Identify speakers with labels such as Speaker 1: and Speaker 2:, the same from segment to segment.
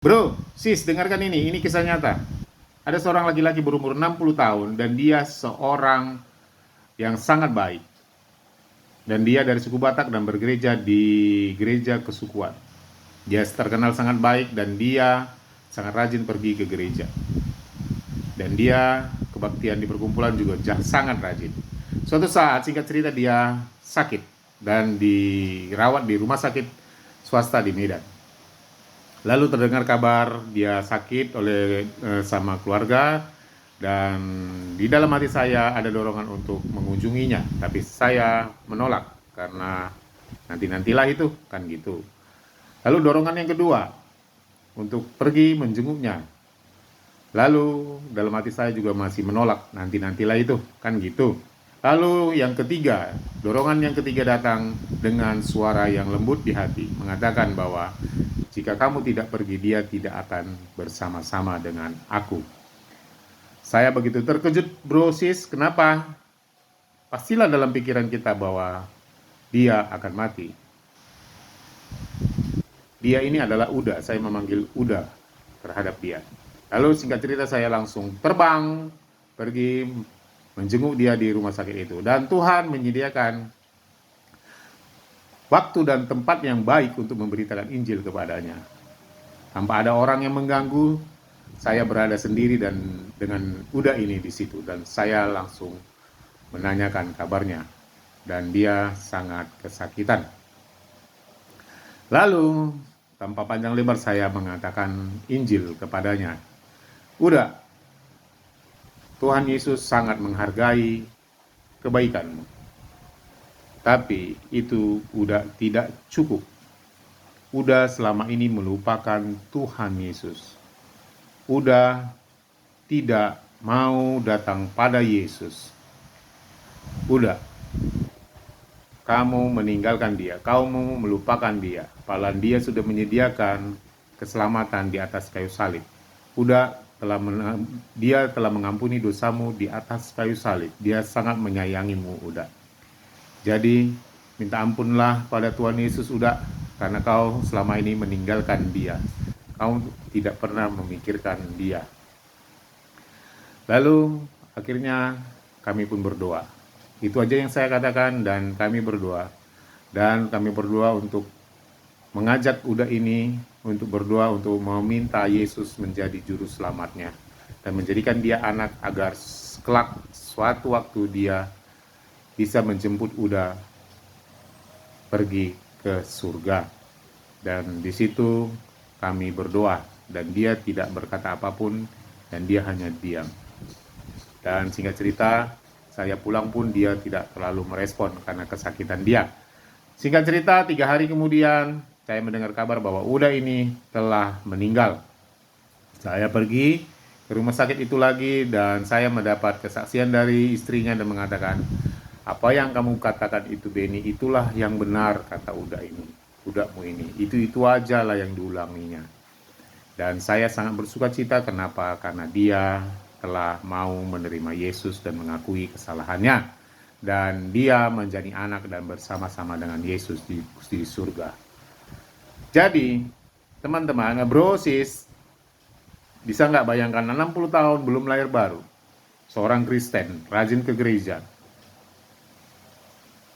Speaker 1: Bro, sis, dengarkan ini kisah nyata. Ada seorang laki-laki berumur 60 tahun dan dia seorang yang sangat baik. Dan dia dari suku Batak dan bergereja di gereja kesukuan. Dia terkenal sangat baik dan dia sangat rajin pergi ke gereja. Dan dia kebaktian di perkumpulan juga sangat rajin. Suatu saat, singkat cerita, dia sakit dan dirawat di rumah sakit swasta di Medan. Lalu terdengar kabar dia sakit oleh sama keluarga, dan di dalam hati saya ada dorongan untuk mengunjunginya, tapi saya menolak karena nanti-nantilah itu kan gitu. Lalu dorongan yang kedua untuk pergi menjenguknya. Lalu dalam hati saya juga masih menolak, nanti-nantilah itu kan gitu. Lalu yang ketiga, dorongan yang ketiga datang dengan suara yang lembut di hati, mengatakan bahwa jika kamu tidak pergi, dia tidak akan bersama-sama dengan aku. Saya begitu terkejut, bro sis. Kenapa? Pastilah dalam pikiran kita bahwa dia akan mati. Dia ini adalah Uda, saya memanggil Uda terhadap dia. Lalu singkat cerita saya langsung terbang, pergi menjenguk dia di rumah sakit itu. Dan Tuhan menyediakan waktu dan tempat yang baik untuk memberitakan Injil kepadanya. Tanpa ada orang yang mengganggu, saya berada sendiri dan dengan Uda ini di situ, dan saya langsung menanyakan kabarnya, dan dia sangat kesakitan. Lalu tanpa panjang lebar saya mengatakan Injil kepadanya. Uda, Tuhan Yesus sangat menghargai kebaikanmu, tapi itu udah tidak cukup. Udah selama ini melupakan Tuhan Yesus. Udah tidak mau datang pada Yesus. Udah, kamu meninggalkan dia, kamu melupakan dia. Padahal dia sudah menyediakan keselamatan di atas kayu salib. Dia telah mengampuni dosamu di atas kayu salib. Dia sangat menyayangimu, Uda. Jadi minta ampunlah pada Tuhan Yesus, Uda, karena kau selama ini meninggalkan dia. Kau tidak pernah memikirkan dia. Lalu akhirnya kami pun berdoa. Itu aja yang saya katakan, dan kami berdoa. Dan kami berdoa untuk mengajak Uda ini untuk berdoa untuk meminta Yesus menjadi juru selamatnya dan menjadikan dia anak, agar kelak suatu waktu dia bisa menjemput Uda pergi ke surga. Dan di situ kami berdoa, dan dia tidak berkata apapun, dan dia hanya diam. Dan singkat cerita, saya pulang pun dia tidak terlalu merespon karena kesakitan dia. Singkat cerita, 3 hari kemudian saya mendengar kabar bahwa Uda ini telah meninggal. Saya pergi ke rumah sakit itu lagi, dan saya mendapat kesaksian dari istrinya dan mengatakan, apa yang kamu katakan itu, Beni, itulah yang benar, kata Uda ini. Udamu ini, itu aja lah yang diulanginya. Dan saya sangat bersuka cita. Kenapa? Karena dia telah mau menerima Yesus dan mengakui kesalahannya, dan dia menjadi anak dan bersama-sama dengan Yesus di surga. Jadi teman-teman, bro sis, bisa nggak bayangkan 60 tahun belum lahir baru, seorang Kristen, rajin ke gereja,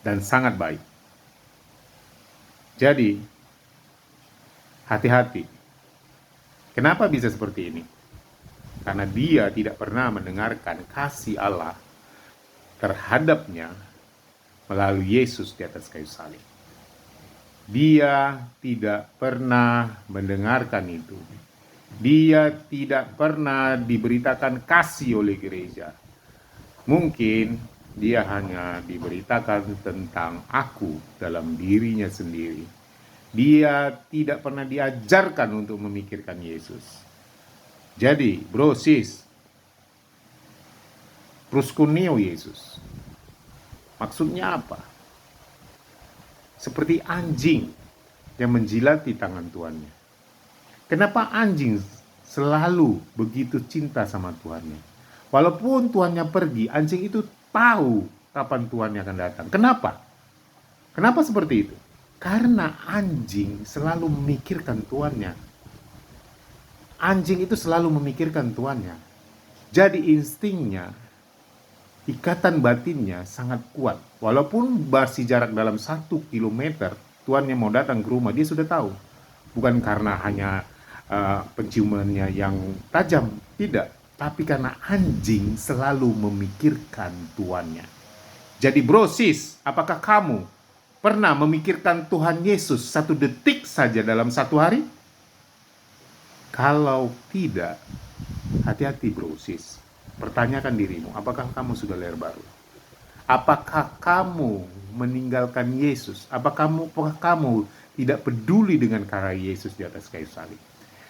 Speaker 1: dan sangat baik. Jadi hati-hati. Kenapa bisa seperti ini? Karena dia tidak pernah mendengarkan kasih Allah terhadapnya melalui Yesus di atas kayu salib. Dia tidak pernah mendengarkan itu. Dia tidak pernah diberitakan kasih oleh gereja. Mungkin dia hanya diberitakan tentang aku dalam dirinya sendiri. Dia tidak pernah diajarkan untuk memikirkan Yesus. Jadi, bro, sis, proskuneo Yesus, maksudnya apa? Seperti anjing yang menjilati tangan tuannya. Kenapa anjing selalu begitu cinta sama tuannya? Walaupun tuannya pergi, anjing itu tahu kapan tuannya akan datang. Kenapa? Kenapa seperti itu? Karena anjing selalu memikirkan tuannya. Anjing itu selalu memikirkan tuannya. Jadi instingnya, ikatan batinnya sangat kuat. Walaupun masih jarak dalam 1 kilometer, tuannya mau datang ke rumah, dia sudah tahu. Bukan karena hanya penciumannya yang tajam, tidak. Tapi karena anjing selalu memikirkan tuannya. Jadi bro, sis, apakah kamu pernah memikirkan Tuhan Yesus 1 detik saja dalam 1 hari? Kalau tidak, hati-hati bro, sis. Pertanyakan dirimu, apakah kamu sudah lahir baru? Apakah kamu meninggalkan Yesus? Apakah kamu tidak peduli dengan karya Yesus di atas kayu salib?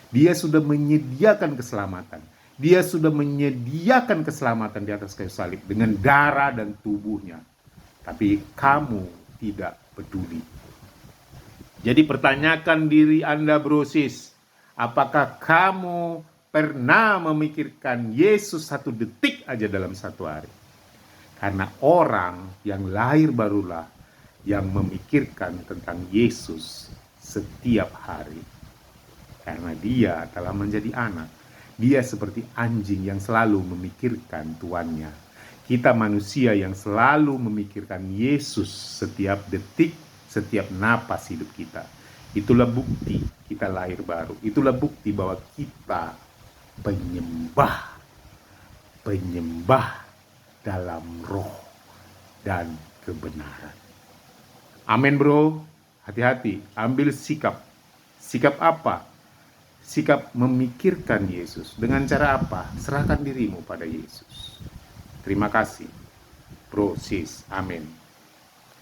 Speaker 1: Dia sudah menyediakan keselamatan. Dia sudah menyediakan keselamatan di atas kayu salib dengan darah dan tubuhnya. Tapi kamu tidak peduli. Jadi pertanyakan diri Anda bro, sis. Apakah kamu pernah memikirkan Yesus 1 detik aja dalam 1 hari? Karena orang yang lahir barulah yang memikirkan tentang Yesus setiap hari. Karena dia telah menjadi anak. Dia seperti anjing yang selalu memikirkan tuannya. Kita manusia yang selalu memikirkan Yesus setiap detik, setiap napas hidup kita. Itulah bukti kita lahir baru. Itulah bukti bahwa kita penyembah dalam roh dan kebenaran. Amin bro, hati-hati, ambil sikap. Sikap apa? Sikap memikirkan Yesus. Dengan cara apa? Serahkan dirimu pada Yesus. Terima kasih bro, sis, amin.